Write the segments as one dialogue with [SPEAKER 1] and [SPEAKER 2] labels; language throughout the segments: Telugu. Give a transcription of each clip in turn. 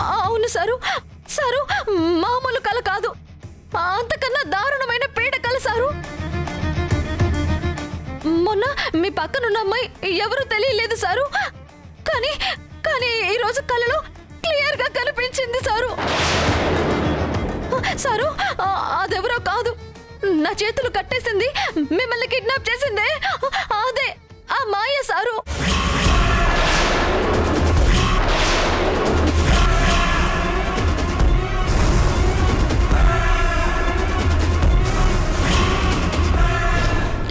[SPEAKER 1] అవును సారు, సారు మామూలు కల కాదు, అంతకన్నా దారుణమైన పీడ కల సారు. మొన్న మీ పక్కనున్న అమ్మాయి ఎవరూ తెలియలేదు సారు, కానీ కానీ ఈరోజు కలలో క్లియర్ గా కనిపించింది సారు. సారు అదెవరో కాదు, నా చేతులు కట్టేసింది, మిమ్మల్ని కిడ్నాప్ చేసిందే అదే ఆ మాయ సారు.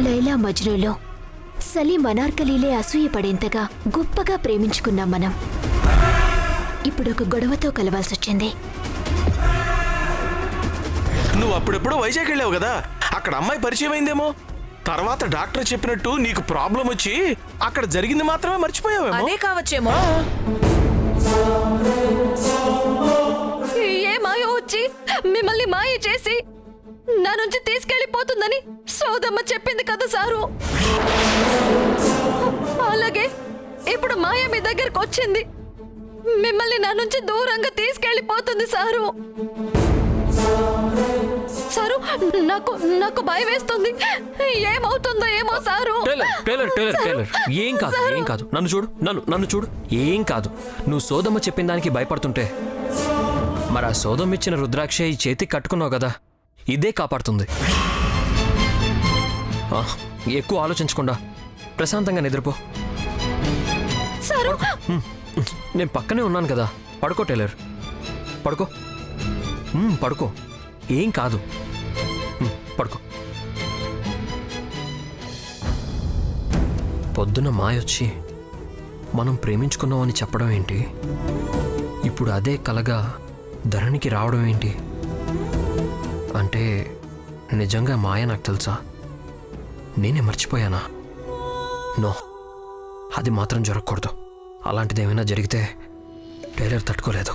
[SPEAKER 2] లైలా మజ్నూలో సలీం అనార్కలీలే అసూయపడేంతగా గొప్పగా ప్రేమించుకున్నాం మనం. ఇప్పుడు ఒక గొడవతో కలవాల్సొచ్చింది.
[SPEAKER 3] నువ్వు అప్పుడెప్పుడు వైజాగ్ వెళ్ళావు కదా, అక్కడ అమ్మాయి పరిచయం అయిందేమో. తర్వాత డాక్టర్ చెప్పినట్టు నీకు ప్రాబ్లం వచ్చి అక్కడ జరిగింది మాత్రమే మర్చిపోయావేమో.
[SPEAKER 1] అదే కావచ్చేమో. ఏ మాయ వచ్చి మిమ్మల్ని మాయ చేసి నా నుంచి తీసుకెళ్లిపోతుందని సోదమ్మ చెప్పింది కదా సారు. అలాగే ఇప్పుడు మాయ మీ దగ్గరకు వచ్చింది, మిమ్మల్ని నా నుంచి దూరంగా తీసుకెళ్లిపోతుంది సారు. సారు నాకు నాకు భయం వేస్తుంది, ఏమవుతుందో ఏమో సారు.
[SPEAKER 4] ఏం కాదు, ఏం కాదు. నన్ను చూడు, నన్ను చూడు, ఏం కాదు. నువ్వు సోదమ్మ చెప్పిన దానికి భయపడుతుంటే మరి ఆ సోదమ్మ ఇచ్చిన రుద్రాక్ష ఈ చేతికి కట్టుకున్నావు కదా, ఇదే కాపాడుతుంది. ఎక్కువ ఆలోచించకుండా ప్రశాంతంగా నిద్రపో. నేను పక్కనే ఉన్నాను కదా, పడుకో టైలర్, పడుకో, పడుకో, ఏం కాదు, పడుకో. పొద్దున మాయొచ్చి మనం ప్రేమించుకున్నామని చెప్పడం ఏంటి, ఇప్పుడు అదే కలగా ధరణికి రావడం ఏంటి? అంటే నిజంగా మాయ నాకు తెలుసా? నేనే మర్చిపోయానా? నో, అది మాత్రం జరగకూడదు. అలాంటిది ఏమైనా జరిగితే టైలర్ తట్టుకోలేదు.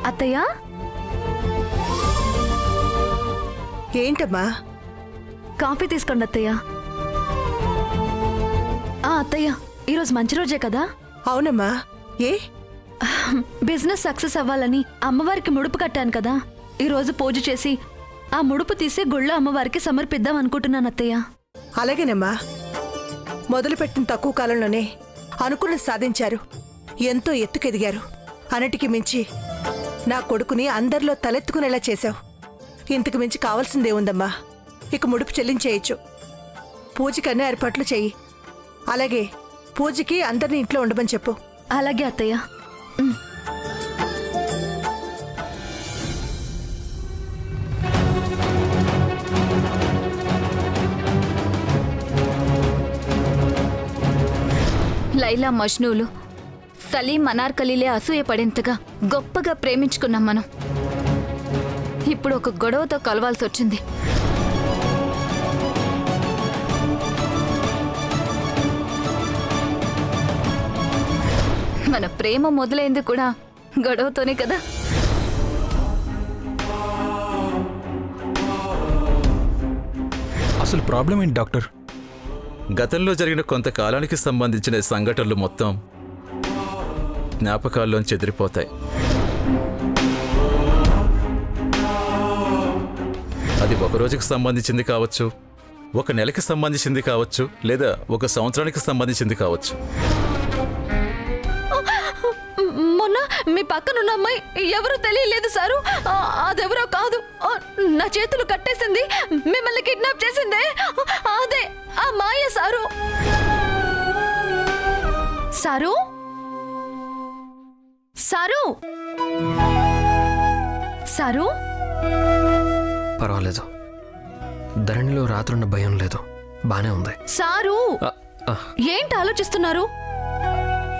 [SPEAKER 1] అత్తయ్య,
[SPEAKER 5] ఏంటమ్మా?
[SPEAKER 1] కాఫీ తీసుకోండి అత్తయ్య. అత్తయ్య, ఈరోజు మంచి రోజే కదా?
[SPEAKER 5] అవునమ్మా. ఏ
[SPEAKER 1] బిజినెస్ సక్సెస్ అవ్వాలని అమ్మవారికి ముడుపు కట్టాను కదా, ఈరోజు పూజ చేసి ఆ ముడుపు తీసి గుళ్ళో అమ్మవారికి సమర్పిద్దాం అనుకుంటున్నాను అత్తయ్య.
[SPEAKER 5] అలాగేనమ్మా. మొదలుపెట్టిన తక్కువ కాలంలోనే అనుకున్నది సాధించారు, ఎంతో ఎత్తుకెదిగారు. అన్నిటికీ మించి నా కొడుకుని అందరిలో తలెత్తుకునేలా చేశావు. ఇంతకు మించి కావాల్సిందేముందమ్మా? ఇక ముడుపు చెల్లించేయచ్చు. పూజకి అన్ని ఏర్పాట్లు చెయ్యి. అలాగే పూజకి అందరినీ ఇంట్లో ఉండమని చెప్పు.
[SPEAKER 1] అలాగే అత్తయ్య.
[SPEAKER 2] లైలా మజ్నూలు సలీం అనార్కలీలే అసూయపడేంతగా గొప్పగా ప్రేమించుకున్నాం మనం. ఇప్పుడు ఒక గొడవతో కలవాల్సొచ్చింది. మన ప్రేమ మొదలైంది కూడా గొడవతోనే కదా.
[SPEAKER 6] అసలు ప్రాబ్లం ఏంటి డాక్టర్?
[SPEAKER 7] గతంలో జరిగిన కొంతకాలానికి సంబంధించిన సంఘటనలు మొత్తం జ్ఞాపకాల్లోంచి చెదిరిపోతాయి. అది ఒక రోజుకి సంబంధించింది కావచ్చు, ఒక నెలకి సంబంధించింది కావచ్చు, లేదా ఒక సంవత్సరానికి సంబంధించింది కావచ్చు.
[SPEAKER 1] మొన్న మీ పక్కనున్న అమ్మాయి ఎవరూ తెలియలేదు సారు, అదెవరో కాదు, నా చేతులు కట్టేసింది, మిమ్మల్ని కిడ్నాప్ చేసిందే అదే ఆ మాయ సారు. Sir, sir, sir.
[SPEAKER 4] పర్వాలేదు, ధరణిలో రాత్రున్న భయం లేదు, బానే ఉంది.
[SPEAKER 1] సారు, ఏంటి ఆలోచిస్తున్నారు?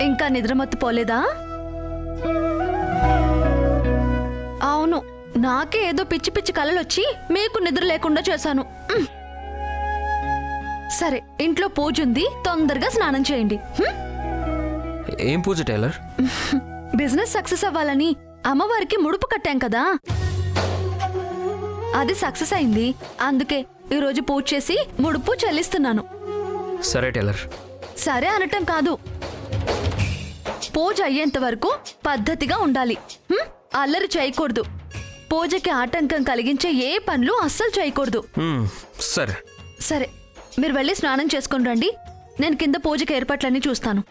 [SPEAKER 1] ఇంకా నిద్రమత్తు పోలేదా? అవును, నాకే ఏదో పిచ్చి పిచ్చి కలలొచ్చి మీకు నిద్ర లేకుండా చేశాను. సరే, ఇంట్లో పూజ ఉంది, తొందరగా స్నానం చేయండి.
[SPEAKER 4] ఏం పూజ టైలర్?
[SPEAKER 1] బిజినెస్ సక్సెస్ అవ్వాలని అమ్మవారికి ముడుపు కట్టాం కదా, అది సక్సెస్ అయింది. అందుకే ఈ రోజు పూజ చేసి ముడుపు చెల్లిస్తున్నాను.
[SPEAKER 4] సరే టైలర్.
[SPEAKER 1] సరే అనటం కాదు, పూజ అయ్యేంత వరకు పద్ధతిగా ఉండాలి. అల్లరి చేయకూడదు. పూజకి ఆటంకం కలిగించే ఏ పనులు అస్సలు చేయకూడదు.
[SPEAKER 4] సరే.
[SPEAKER 1] సరే, మీరు వెళ్ళి స్నానం చేసుకుని రండి. నేను కింద పూజకి ఏర్పాట్లన్నీ చూస్తాను.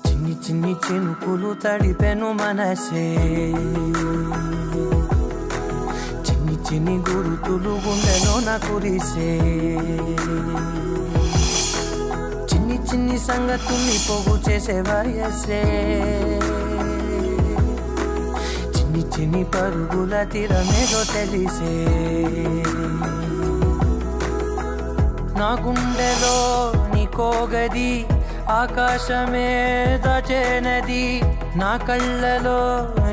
[SPEAKER 6] చిన్ని చిన్ని చినుకులు తడిపెను మనసే, చిన్ని చిన్ని గురుతులు గుండెలోన కురిసే, చిన్ని చిన్ని సంగతుల్ని పోగు చేసే వయసే, చిన్ని చిన్ని పరుగుల తీరమేదో తెలిసే, నా గుండెలో నీకోగది ఆకాశమే దచేనది, నా కళ్ళలో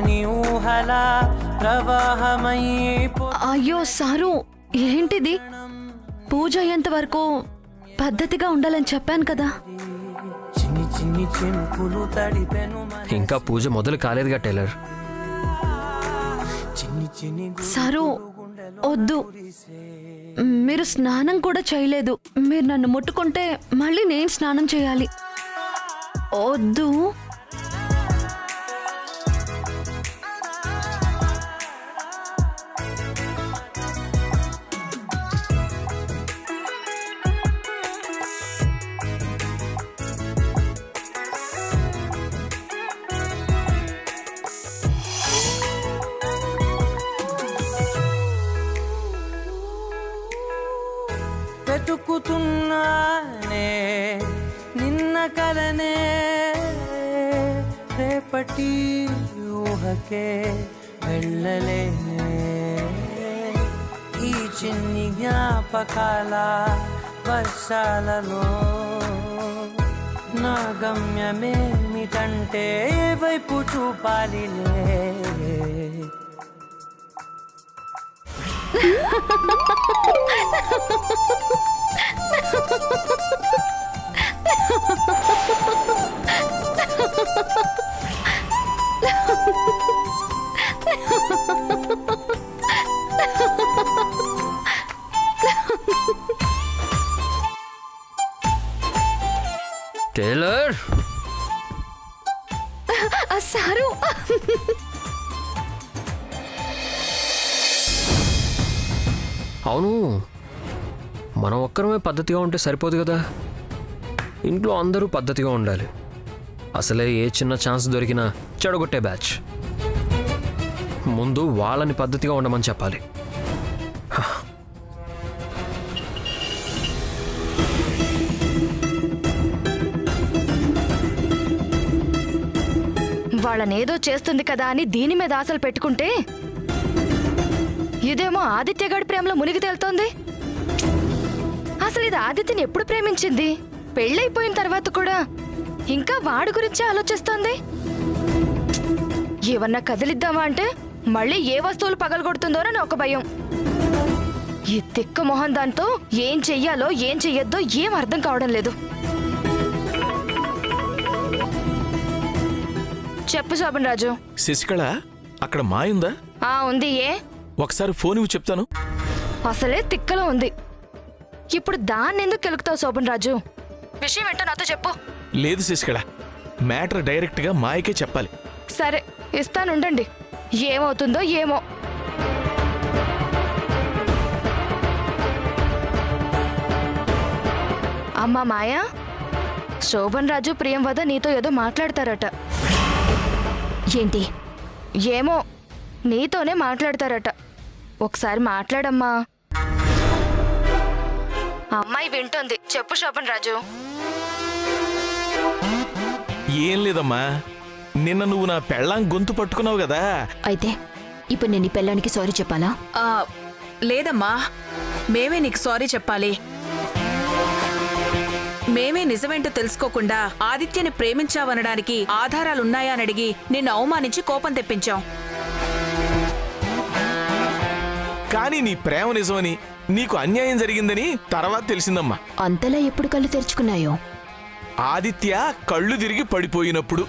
[SPEAKER 6] నీ ఊహల ప్రవాహమై
[SPEAKER 1] అయ్యో సారు, ఏంటిది? పూజ అయ్యేంత వరకు పద్ధతిగా ఉండాలని చెప్పాను కదా.
[SPEAKER 6] చిన్ని చిన్ని చినుకులు తడిపెను
[SPEAKER 4] ఇంకా పూజ మొదలు కాలేదుగా టైలర్.
[SPEAKER 6] చిన్ని చిన్ని
[SPEAKER 1] సారు, వద్దు. మీరు స్నానం కూడా చేయలేదు. మీరు నన్ను ముట్టుకుంటే మళ్ళీ నేను స్నానం చేయాలి. వద్దు.
[SPEAKER 6] వెతుకుతున్నానే నిన్న కలనే, రేపటి ఊహకే వెళ్ళలేనే, ఈ చిన్ని జ్ఞాపకాల వర్షాలలో నా గమ్యమేమిటంటే ఏ వైపు చూపాలిలే.
[SPEAKER 4] టైలర్.
[SPEAKER 1] సారు,
[SPEAKER 4] అవును, మనం ఒక్కరమే పద్ధతిగా ఉంటే సరిపోదు కదా. ఇంట్లో అందరూ పద్ధతిగా ఉండాలి. అసలే ఏ చిన్న ఛాన్స్ దొరికినా చెడగొట్టే బ్యాచ్. ముందు వాళ్ళని పద్ధతిగా ఉండమని చెప్పాలి.
[SPEAKER 2] వాళ్ళనేదో చేస్తుంది కదా అని దీని మీద ఆశలు పెట్టుకుంటే ఇదేమో ఆదిత్యగాడి ప్రేమలో మునిగి తేలుతోంది. అసలు ఇది ఆదిత్యని ఎప్పుడు ప్రేమించింది? పెళ్ళైపోయిన తర్వాత కూడా ఇంకా వాడి గురించి ఆలోచిస్తోంది. ఏమన్నా కదిలిద్దామా అంటే మళ్ళీ ఏ వస్తువులు పగలగొడుతుందోనని ఒక భయం. ఈ తిక్క మొహం దాంతో ఏం చెయ్యాలో ఏం చెయ్యొద్దో ఏం అర్థం కావడం లేదు. చెప్పు శోభన్ రాజు.
[SPEAKER 3] శశికళ, అక్కడ మాయుందా?
[SPEAKER 2] ఉంది. ఏ?
[SPEAKER 3] ఒకసారి ఫోన్ ఇవ్వు, చెప్తాను.
[SPEAKER 2] అసలే తిక్కలో ఉంది. ఇప్పుడు దాన్ని ఎందుకు కెలుకుతావు శోభన్ రాజు? విషయం ఏంటో నాతో చెప్పు.
[SPEAKER 3] లేదు శశికళ, మ్యాటర్ డైరెక్ట్గా మాయకే చెప్పాలి.
[SPEAKER 2] సరే, ఇస్తానుండండి. ఏమవుతుందో ఏమో. అమ్మా మాయా, శోభన్ రాజు ప్రియంవద నీతో ఏదో మాట్లాడతారట.
[SPEAKER 8] ఏంటి?
[SPEAKER 2] ఏమో, నీతోనే మాట్లాడతారట. ఒకసారి మాట్లాడమ్మా. అమ్మాయి వింటోంది. చెప్పు శోభన్ రాజు.
[SPEAKER 3] ఏం లేదమ్మా, నిన్న నువ్వు నా పెళ్ళాం గొంతు పట్టుకున్నావు కదా.
[SPEAKER 8] అయితే ఇప్పుడు నేను ఈ పెళ్ళానికి సారీ చెప్పాలా?
[SPEAKER 9] లేదమ్మా, మేమే నీకు సారీ చెప్పాలి. మేమే నిజమేంటో తెలుసుకోకుండా ఆదిత్యని ప్రేమించావనడానికి ఆధారాలున్నాయా అని అడిగి నిన్ను అవమానించి కోపం తెప్పించాం.
[SPEAKER 3] కానీ నీ ప్రేమ నిజమని నీకు అన్యాయం జరిగిందని తర్వాత తెలిసిందమ్మా.
[SPEAKER 8] అంతలా ఎప్పుడు కళ్ళు తెరుచుకున్నాయో?
[SPEAKER 3] ఆదిత్య కళ్ళు తిరిగి పడిపోయినప్పుడు.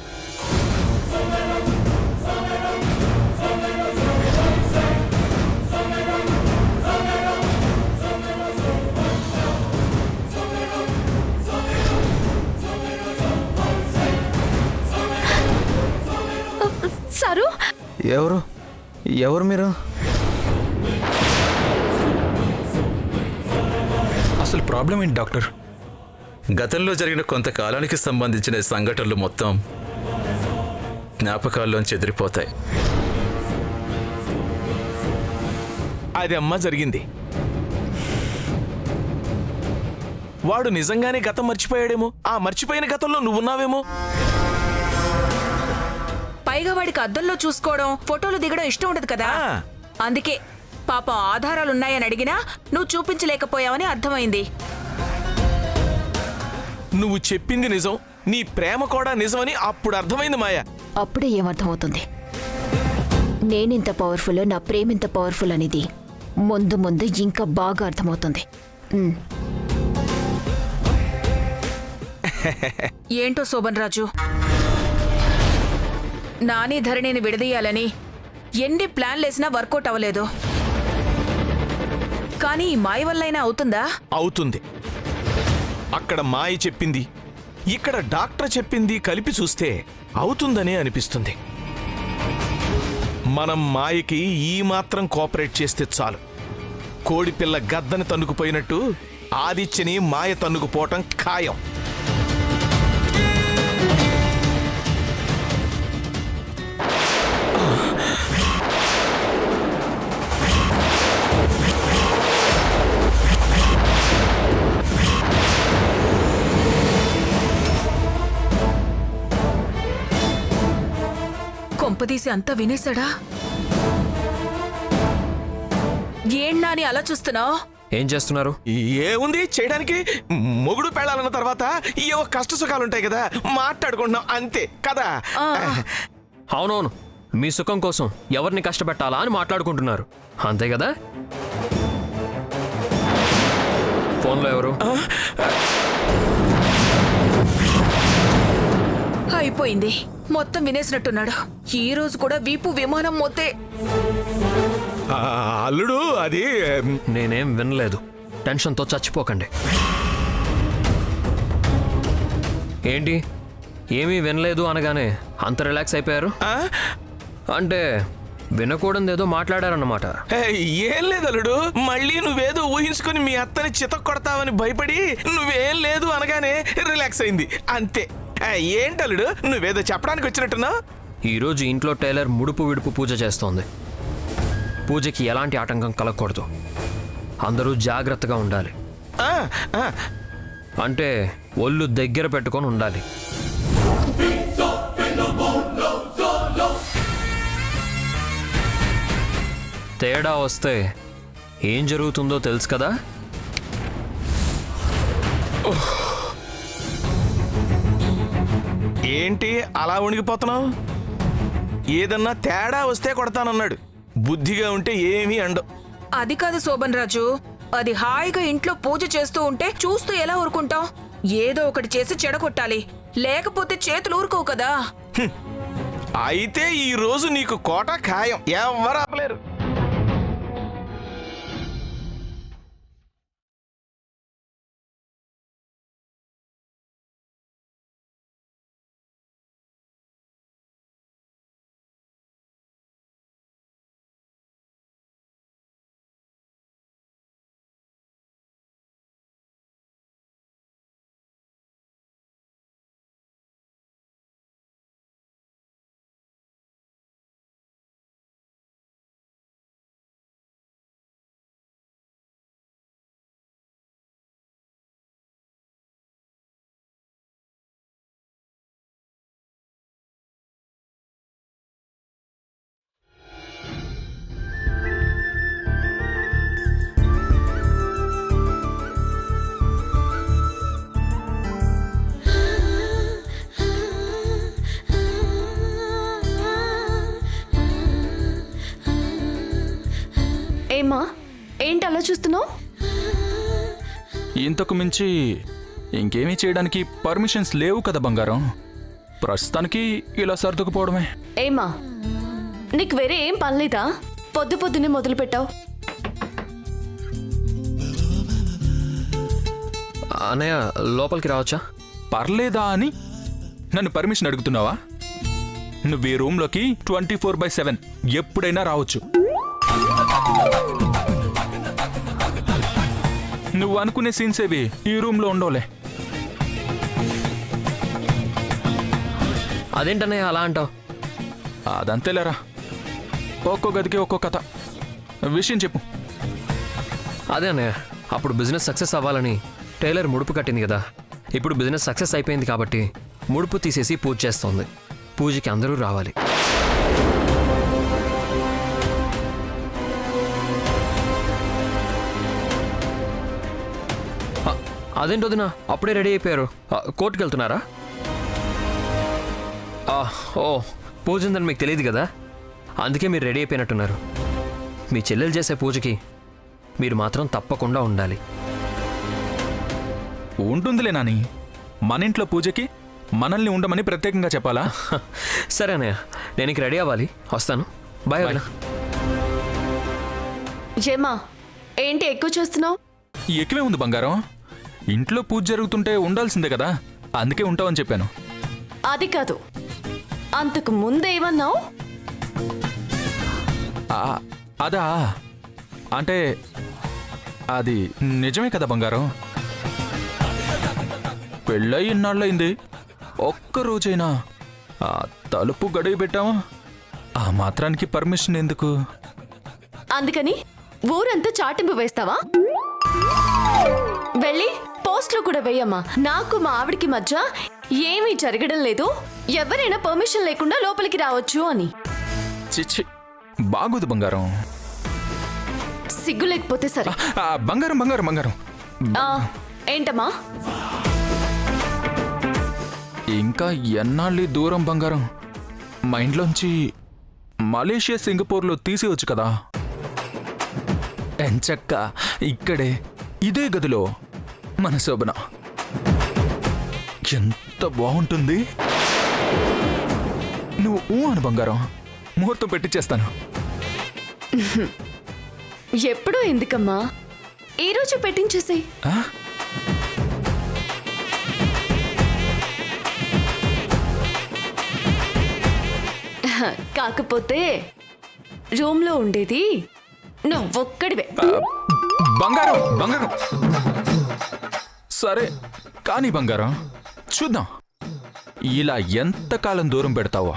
[SPEAKER 1] సారు,
[SPEAKER 6] ఎవరు ఎవరు మీరు?
[SPEAKER 3] అసలు ప్రాబ్లం ఏంటి డాక్టర్?
[SPEAKER 7] గతంలో జరిగిన కొంతకాలానికి సంబంధించిన సంఘటనలు మొత్తం జ్ఞాపకాల్లోంచి చెదిరిపోతాయి.
[SPEAKER 3] అది అమ్మా జరిగింది. వాడు నిజంగానే గతం మర్చిపోయాడేమో. ఆ మర్చిపోయిన గతంలో నువ్వున్నావేమో.
[SPEAKER 9] పైగా వాడికి అద్దంలో చూసుకోవడం, ఫోటోలు దిగడం ఇష్టం ఉండదు కదా.
[SPEAKER 3] ఆ.
[SPEAKER 9] అందుకే పాపం ఆధారాలున్నాయని అడిగినా నువ్వు చూపించలేకపోయావని అర్థమైంది.
[SPEAKER 3] నువ్వు చెప్పింది నిజం, నీ ప్రేమ కూడా నిజమని అప్పుడు అర్థమైంది మాయ.
[SPEAKER 8] అప్పుడే ఏమర్థమవుతుంది? నేనింత పవర్ఫుల్, నా ప్రేమ ఇంత పవర్ఫుల్ అనేది ముందు ముందు ఇంకా బాగా అర్థమవుతుంది.
[SPEAKER 9] ఏంటో శోభన్ రాజు, నాని ధరణిని విడదీయాలని ఎన్ని ప్లాన్లేసినా వర్కౌట్ అవ్వలేదు. కానీ ఈ మాయ వల్లైనా అవుతుందా?
[SPEAKER 3] అవుతుంది. అక్కడ మాయ చెప్పింది, ఇక్కడ డాక్టర్ చెప్పింది కలిపి చూస్తే అవుతుందనే అనిపిస్తుంది. మనం మాయకి ఈ మాత్రం కోఆపరేట్ చేస్తే చాలు. కోడిపిల్ల గద్దని తన్నుకుపోయినట్టు ఆదిత్యని మాయ తన్నుకుపోవటం ఖాయం.
[SPEAKER 9] కొంపదీసి అంతా వినేశాడా? ఏంటా అని అలా చూస్తున్నావు?
[SPEAKER 4] ఏం చేస్తున్నారు?
[SPEAKER 3] ఏముంది చేయడానికి? మొగుడు పెళ్ళాలన్న తర్వాత ఏవో కష్ట సుఖాలుంటాయి కదా, మాట్లాడుకుంటున్నాం అంతే కదా.
[SPEAKER 4] అవునవును, మీ సుఖం కోసం ఎవరిని కష్టపెట్టాలా అని మాట్లాడుకుంటున్నారు, అంతే కదా? ఫోన్లో ఎవరు?
[SPEAKER 9] అయిపోయింది, మొత్తం వినేసినట్టున్నాడు. ఈ రోజు కూడా వీపు విమానం మోతే.
[SPEAKER 3] అల్లుడు అది
[SPEAKER 4] నేనేం వినలేదు, టెన్షన్తో చచ్చిపోకండి. ఏంటి ఏమీ వినలేదు అనగానే అంత రిలాక్స్ అయిపోయారు? అంటే వినకూడదేదో మాట్లాడారన్నమాట.
[SPEAKER 3] ఏం లేదు అల్లుడు, మళ్ళీ నువ్వేదో ఊహించుకుని మీ అత్తని చితక్ కొడతావని భయపడి నువ్వేం లేదు అనగానే రిలాక్స్ అయింది అంతే. ఏంటల్లుడు నువ్వేదో చెప్పడానికి వచ్చినట్టున్నావు?
[SPEAKER 4] ఈరోజు ఇంట్లో టైలర్ ముడుపు విడుపు పూజ చేస్తోంది. పూజకి ఎలాంటి ఆటంకం కలగకూడదు, అందరూ జాగ్రత్తగా ఉండాలి. అంటే ఒళ్ళు దగ్గర పెట్టుకొని ఉండాలి. తేడా వస్తే ఏం జరుగుతుందో తెలుసు కదా.
[SPEAKER 3] ఏంటి అలా వణిగిపోతున్నావు? ఏదన్నా తేడా వస్తే కొడతానన్నాడు, బుద్ధిగా ఉంటే ఏమీ అండవు.
[SPEAKER 9] అది కాదు శోభన్ రాజు, అది హాయిగా ఇంట్లో పూజ చేస్తూ ఉంటే చూస్తూ ఎలా ఊరుకుంటాం? ఏదో ఒకటి చేసి చెడగొట్టాలి, లేకపోతే చేతులు ఊరుకోవు కదా.
[SPEAKER 3] అయితే ఈ రోజు నీకు కోట ఖాయం, ఎవరు ఆపలేరు.
[SPEAKER 10] ఇంతకు మించి ఇంకేమీ చేయడానికి పర్మిషన్స్ లేవు కదా బంగారం. ప్రస్తుతానికి ఇలా సర్దుకుపోవడమే.
[SPEAKER 1] ఏమా నీకు వేరే ఏం పనిలేదా? పొద్దు పొద్దునే మొదలు పెట్టావు.
[SPEAKER 4] అన్నయ్య లోపలికి రావచ్చా?
[SPEAKER 10] పర్లేదా అని నన్ను పర్మిషన్ అడుగుతున్నావా? నువ్వు ఈ రూమ్లోకి 24/7 ఎప్పుడైనా రావచ్చు. నువ్వు అనుకునే సీన్స్ ఏవి ఈ రూమ్లో ఉండవులే.
[SPEAKER 4] అదేంటన్నయ్య అలా అంటావు?
[SPEAKER 10] అదంతేలేరా, ఒక్కో గదికి ఒక్కో కథ. విషయం చెప్పు.
[SPEAKER 4] అదే అన్నయ్య, అప్పుడు బిజినెస్ సక్సెస్ అవ్వాలని టైలర్ ముడుపు కట్టింది కదా. ఇప్పుడు బిజినెస్ సక్సెస్ అయిపోయింది కాబట్టి ముడుపు తీసేసి పూజ చేస్తోంది. పూజకి అందరూ రావాలి. అదేంటి వదినా అప్పుడే రెడీ అయిపోయారు? కోర్టుకు వెళ్తున్నారా? ఓ పూజ ఉందని మీకు తెలియదు కదా, అందుకే మీరు రెడీ అయిపోయినట్టున్నారు. మీ చెల్లెలు చేసే పూజకి మీరు మాత్రం తప్పకుండా ఉండాలి.
[SPEAKER 10] ఉంటుందిలే నాని, మన ఇంట్లో పూజకి మనల్ని ఉండమని ప్రత్యేకంగా చెప్పాలా?
[SPEAKER 4] సరే అన్నయ్య, నేను ఇంక రెడీ అవ్వాలి, వస్తాను. బాయ్ వదినా.
[SPEAKER 1] జేమా ఏంటి ఎక్కువ చేస్తున్నావు?
[SPEAKER 10] ఎక్కువే ఉంది బంగారం. ఇంట్లో పూజ జరుగుతుంటే ఉండాల్సిందే కదా, అందుకే ఉంటావని చెప్పాను.
[SPEAKER 1] అది కాదు, అంతకు ముందేమన్నావు?
[SPEAKER 10] అదా అంటే అది నిజమే కదా బంగారం. పెళ్ళై ఇన్నాళ్ళయింది, ఒక్కరోజైనా ఆ తలుపు గడియ పెట్టావా? ఆ మాత్రానికి పర్మిషన్ ఎందుకు?
[SPEAKER 1] అందుకని ఊరంతా చాటింపు వేస్తావా? వెళ్ళి పోస్టులు కూడా వేయమ్మా. నాకు మా ఆవిడికి మధ్య ఏమీ జరగడం లేదు, ఎవరైనా పర్మిషన్ లేకుండా లోపలికి రావచ్చు అని.
[SPEAKER 10] చిచ్చి, బాగోదు బంగారం.
[SPEAKER 1] సిగ్గు లేకపోతే సరే.
[SPEAKER 10] బంగారం బంగారం బంగారం.
[SPEAKER 1] ఏంటమ్మా?
[SPEAKER 10] ఇంకా ఎన్నాళ్ళి దూరం బంగారం? మైండ్లోంచి మలేషియా సింగపూర్లో తీసేయచ్చు కదా. ఎంచక్క ఇక్కడే ఇదే గదిలో మన శోభన ఎంత బాగుంటుంది. నువ్వు అను బంగారం, ముహూర్తం పెట్టించేస్తాను.
[SPEAKER 1] ఎప్పుడూ ఎందుకమ్మా, ఈరోజు పెట్టించేసి. కాకపోతే రూమ్లో ఉండేది నువ్వొక్కడివే.
[SPEAKER 10] బంగారం బంగారం. సరే కానీ బంగారం, చూద్దాం ఇలా ఎంతకాలం దూరం పెడతావో.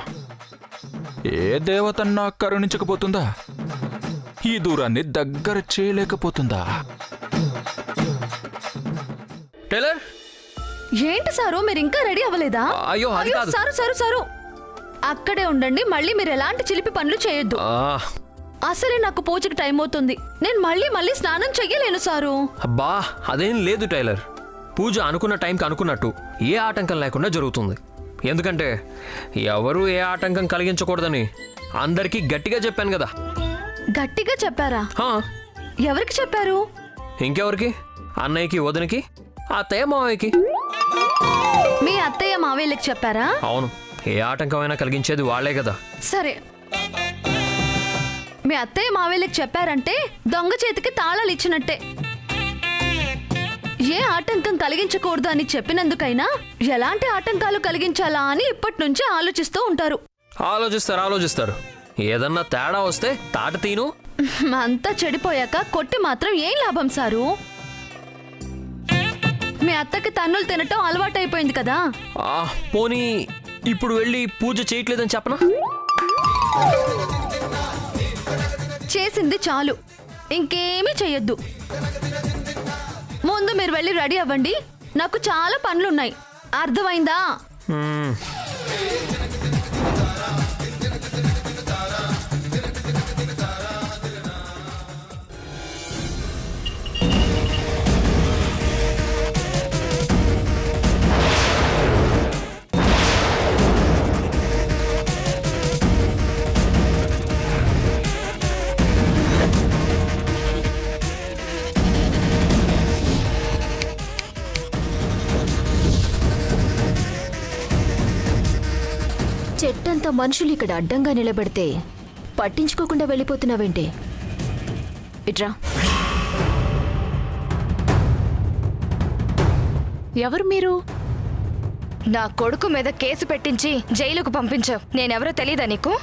[SPEAKER 10] ఏ దేవతన్నా కరుణించకపోతుందా? ఈ దూరాన్ని దగ్గర చేయలేకపోతుందా?
[SPEAKER 4] టైలర్,
[SPEAKER 1] ఏంటి సారు మీరు ఇంకా రెడీ అవ్వలేదా?
[SPEAKER 4] అయ్యో అది కాదు.
[SPEAKER 1] సారు అక్కడే ఉండండి, మళ్ళీ మీరు ఎలాంటి చిలిపి పనులు చేయొద్దు. అసలే నాకు పూజకి టైం అవుతుంది, నేను మళ్ళీ స్నానం చెయ్యలేను సారు.
[SPEAKER 4] అబ్బా అదేం లేదు టైలర్, పూజ అనుకున్న టైంకి అనుకున్నట్టు ఏ ఆటంకం లేకుండా జరుగుతుంది. ఎందుకంటే ఎవరు ఏ ఆటంకం కలిగించకూడదని అందరికీ గట్టిగా చెప్పాను కదా.
[SPEAKER 1] గట్టిగా చెప్పారా? ఎవరికి చెప్పారు?
[SPEAKER 4] ఇంకెవరికి? అన్నయ్యకి, వదినకి, అత్తయ్య, మావయ్యకి.
[SPEAKER 1] మీ అత్తయ్య మావయ్యకి చెప్పారా?
[SPEAKER 4] అవును, ఏ ఆటంకమైనా కలిగించేది వాళ్లే కదా.
[SPEAKER 1] సరే, మీ అత్తయ్య మావయ్యకి చెప్పారంటే దొంగ చేతికి తాళాలు ఇచ్చినట్టే. ఏ ఆటంకం కలిగించకూడదు అని చెప్పినందుకైనా ఎలాంటి ఆటంకాలు కలిగించాలా అని ఇప్పటి నుంచి ఆలోచిస్తూ ఉంటారు.
[SPEAKER 4] ఆలోచిస్తారు. ఏదన్నా తేడా వస్తే తాట తీను.
[SPEAKER 1] అంతా చెడిపోయాక కొట్టి మాత్రం ఏం లాభం సారు? మీ అత్తకి తన్నులు తినటం అలవాటైపోయింది కదా.
[SPEAKER 4] పోనీ ఇప్పుడు వెళ్ళి పూజ చేయట్లేదని చెప్పనా?
[SPEAKER 1] చేసింది చాలు, ఇంకేమీ చెయ్యొద్దు. ముందు మీరు వెళ్ళి రెడీ అవ్వండి, నాకు చాలా పనులున్నాయి, అర్థమైందా?
[SPEAKER 8] పట్టంత మనుషులు ఇక్కడ అడ్డంగా నిలబడితే పట్టించుకోకుండా వెళ్ళిపోతున్నావేంటి? ఇట్రా.
[SPEAKER 11] ఎవరు మీరు?
[SPEAKER 2] నా కొడుకు మీద కేసు పెట్టించి జైలుకు పంపించావు. నేనెవరో తెలీదా నీకు?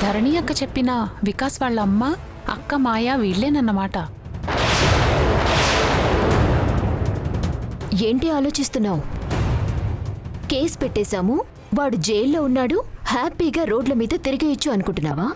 [SPEAKER 11] ధరణి అక్క చెప్పిన వికాస్ వాళ్ళ అమ్మ, అక్క మాయ వీళ్ళేనన్నమాట.
[SPEAKER 8] ఏంటి ఆలోచిస్తున్నావు? కేసు పెట్టేశాము, వాడు జైల్లో ఉన్నాడు, హ్యాపీగా రోడ్ల మీద తిరిగేయచ్చు అనుకుంటున్నావా?